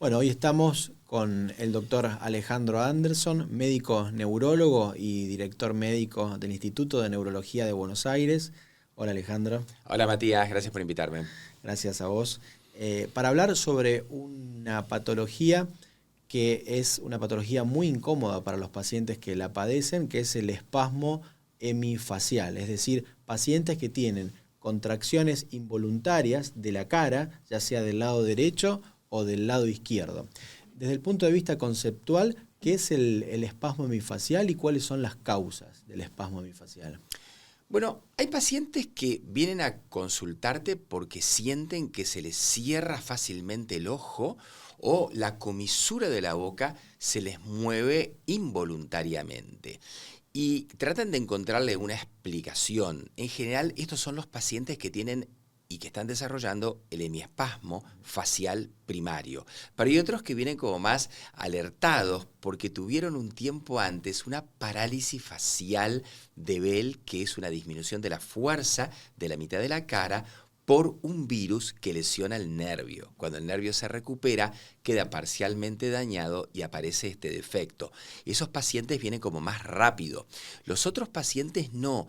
Bueno, hoy estamos con el doctor Alejandro Anderson, médico neurólogo y director médico del Instituto de Neurología de Buenos Aires. Hola Alejandro. Hola Matías, gracias por invitarme. Gracias a vos. Para hablar sobre una patología que es una patología muy incómoda para los pacientes que la padecen, que es el espasmo hemifacial, es decir, pacientes que tienen contracciones involuntarias de la cara, ya sea del lado derecho o del lado izquierdo. Desde el punto de vista conceptual, ¿qué es el espasmo hemifacial y cuáles son las causas del espasmo hemifacial? Bueno, hay pacientes que vienen a consultarte porque sienten que se les cierra fácilmente el ojo o la comisura de la boca se les mueve involuntariamente. Y tratan de encontrarle una explicación. En general, estos son los pacientes que tienen y que están desarrollando el hemiespasmo facial primario. Pero hay otros que vienen como más alertados porque tuvieron un tiempo antes una parálisis facial de Bell, que es una disminución de la fuerza de la mitad de la cara por un virus que lesiona el nervio. Cuando el nervio se recupera, queda parcialmente dañado y aparece este defecto. Esos pacientes vienen como más rápido. Los otros pacientes no.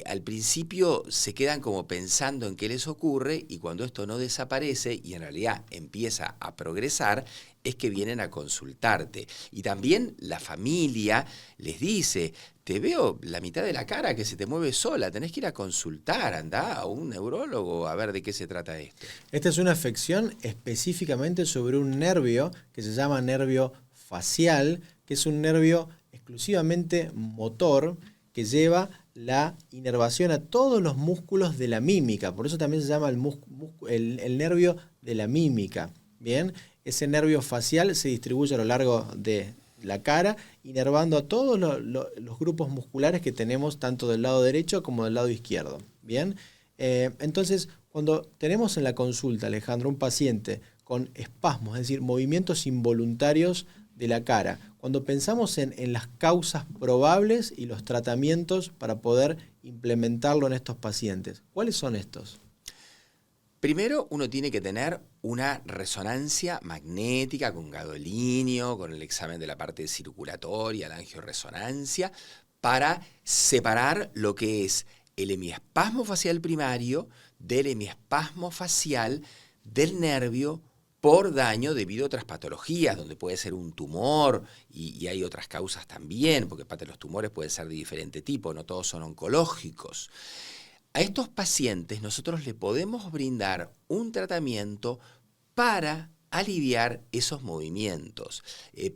Al principio se quedan como pensando en qué les ocurre y cuando esto no desaparece y en realidad empieza a progresar, es que vienen a consultarte. Y también la familia les dice: te veo la mitad de la cara que se te mueve sola, tenés que ir a consultar, andá a un neurólogo a ver de qué se trata esto. Esta es una afección específicamente sobre un nervio que se llama nervio facial, que es un nervio exclusivamente motor que lleva la inervación a todos los músculos de la mímica. Por eso también se llama el nervio de la mímica. Bien, ese nervio facial se distribuye a lo largo de la cara, inervando a todos los grupos musculares que tenemos tanto del lado derecho como del lado izquierdo. Bien, entonces cuando tenemos en la consulta, Alejandro, un paciente con espasmos, es decir, movimientos involuntarios de la cara, cuando pensamos en las causas probables y los tratamientos para poder implementarlo en estos pacientes, ¿cuáles son estos? Primero, uno tiene que tener una resonancia magnética con gadolinio, con el examen de la parte circulatoria, la angioresonancia, para separar lo que es el hemiespasmo facial primario del hemiespasmo facial del nervio por daño debido a otras patologías, donde puede ser un tumor y hay otras causas también, porque parte de los tumores pueden ser de diferente tipo, no todos son oncológicos. A estos pacientes nosotros le podemos brindar un tratamiento para aliviar esos movimientos.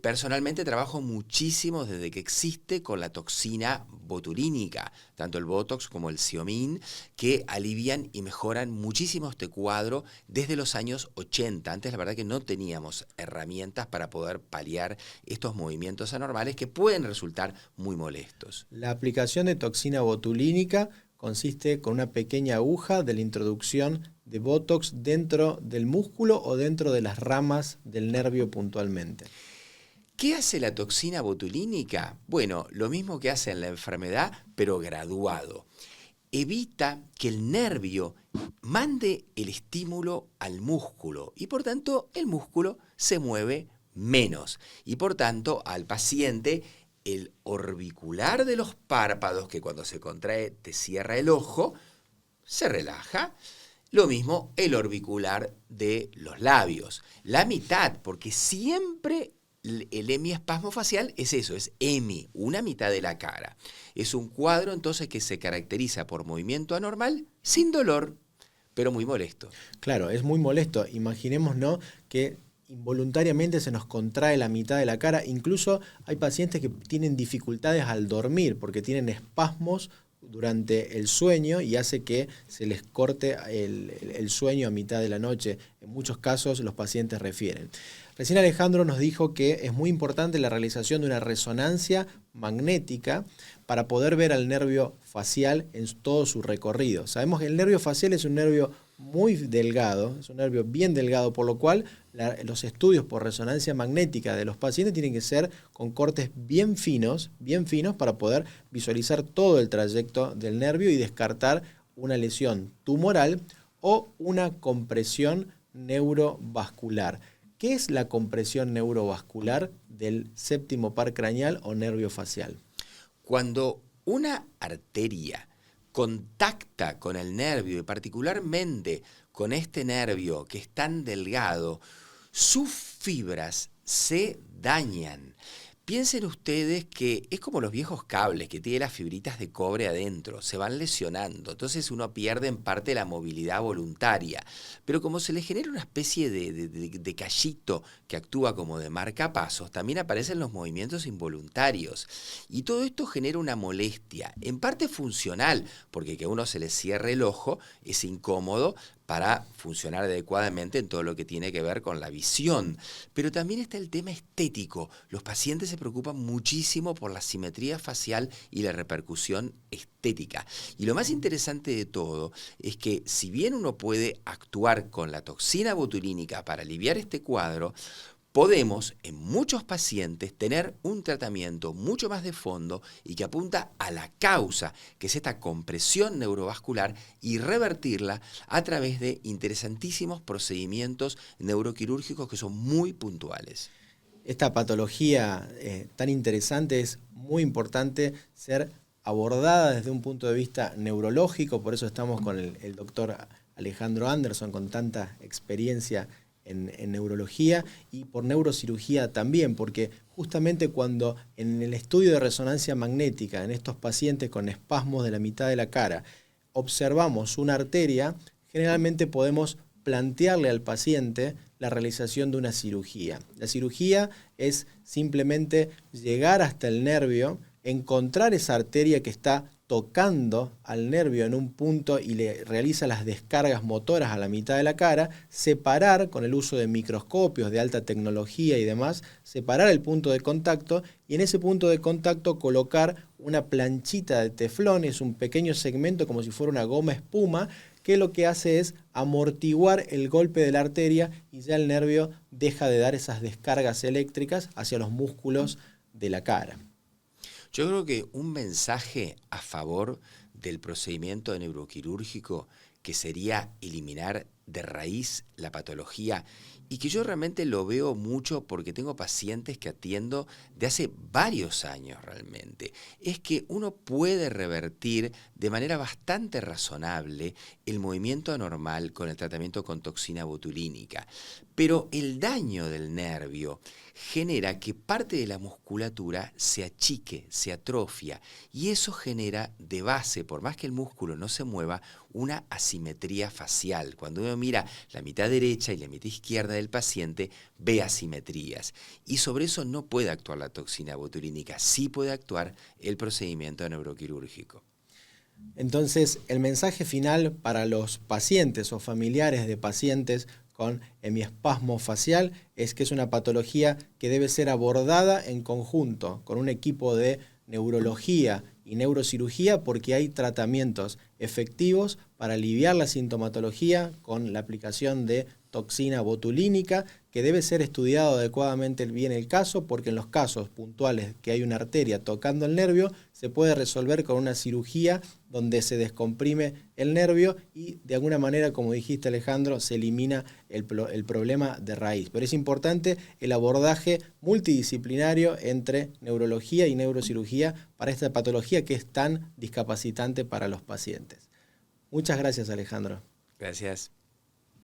Personalmente trabajo muchísimo desde que existe con la toxina botulínica, tanto el Botox como el Xeomin, que alivian y mejoran muchísimo este cuadro desde los años 80. Antes la verdad que no teníamos herramientas para poder paliar estos movimientos anormales que pueden resultar muy molestos. La aplicación de toxina botulínica consiste con una pequeña aguja de la introducción de Botox dentro del músculo o dentro de las ramas del nervio puntualmente. ¿Qué hace la toxina botulínica? Bueno, lo mismo que hace en la enfermedad, pero graduado. Evita que el nervio mande el estímulo al músculo y por tanto el músculo se mueve menos y por tanto al paciente el orbicular de los párpados, que cuando se contrae te cierra el ojo, se relaja. Lo mismo el orbicular de los labios. La mitad, porque siempre el hemiespasmo facial es eso, es hemi, una mitad de la cara. Es un cuadro entonces que se caracteriza por movimiento anormal, sin dolor, pero muy molesto. Claro, es muy molesto. Imaginémonos que involuntariamente se nos contrae la mitad de la cara. Incluso hay pacientes que tienen dificultades al dormir porque tienen espasmos durante el sueño y hace que se les corte el sueño a mitad de la noche. En muchos casos los pacientes refieren. Recién Alejandro nos dijo que es muy importante la realización de una resonancia magnética para poder ver al nervio facial en todo su recorrido. Sabemos que el nervio facial es un nervio muy delgado, es un nervio bien delgado, por lo cual los estudios por resonancia magnética de los pacientes tienen que ser con cortes bien finos para poder visualizar todo el trayecto del nervio y descartar una lesión tumoral o una compresión neurovascular. ¿Qué es la compresión neurovascular del séptimo par craneal o nervio facial? Cuando una arteria contacta con el nervio y particularmente con este nervio que es tan delgado, sus fibras se dañan. Piensen ustedes que es como los viejos cables que tienen las fibritas de cobre adentro, se van lesionando, entonces uno pierde en parte la movilidad voluntaria, pero como se le genera una especie de callito que actúa como de marcapasos, también aparecen los movimientos involuntarios y todo esto genera una molestia, en parte funcional, porque que a uno se le cierre el ojo es incómodo para funcionar adecuadamente en todo lo que tiene que ver con la visión. Pero también está el tema estético. Los pacientes se preocupan muchísimo por la simetría facial y la repercusión estética. Y lo más interesante de todo es que si bien uno puede actuar con la toxina botulínica para aliviar este cuadro, podemos en muchos pacientes tener un tratamiento mucho más de fondo y que apunta a la causa, que es esta compresión neurovascular, y revertirla a través de interesantísimos procedimientos neuroquirúrgicos que son muy puntuales. Esta patología tan interesante es muy importante ser abordada desde un punto de vista neurológico, por eso estamos con el doctor Alejandro Anderson con tanta experiencia en neurología y por neurocirugía también, porque justamente cuando en el estudio de resonancia magnética en estos pacientes con espasmos de la mitad de la cara observamos una arteria, generalmente podemos plantearle al paciente la realización de una cirugía. La cirugía es simplemente llegar hasta el nervio, encontrar esa arteria que está tocando al nervio en un punto y le realiza las descargas motoras a la mitad de la cara, separar con el uso de microscopios de alta tecnología y demás, separar el punto de contacto y en ese punto de contacto colocar una planchita de teflón, es un pequeño segmento como si fuera una goma espuma, que lo que hace es amortiguar el golpe de la arteria y ya el nervio deja de dar esas descargas eléctricas hacia los músculos de la cara. Yo creo que un mensaje a favor del procedimiento neuroquirúrgico que sería eliminar de raíz la patología y que yo realmente lo veo mucho porque tengo pacientes que atiendo de hace varios años realmente, es que uno puede revertir de manera bastante razonable el movimiento anormal con el tratamiento con toxina botulínica, pero el daño del nervio genera que parte de la musculatura se achique, se atrofia y eso genera de base, por más que el músculo no se mueva, una asimetría facial. Cuando uno mira la mitad derecha y la mitad izquierda del paciente, ve asimetrías. Y sobre eso no puede actuar la toxina botulínica, sí puede actuar el procedimiento neuroquirúrgico. Entonces, el mensaje final para los pacientes o familiares de pacientes con hemiespasmo facial es que es una patología que debe ser abordada en conjunto con un equipo de neurología y neurocirugía porque hay tratamientos efectivos para aliviar la sintomatología con la aplicación de toxina botulínica que debe ser estudiado adecuadamente bien el caso porque en los casos puntuales que hay una arteria tocando el nervio se puede resolver con una cirugía donde se descomprime el nervio y de alguna manera, como dijiste Alejandro, se elimina el problema de raíz. Pero es importante el abordaje multidisciplinario entre neurología y neurocirugía para esta patología que es tan discapacitante para los pacientes. Muchas gracias, Alejandro. Gracias.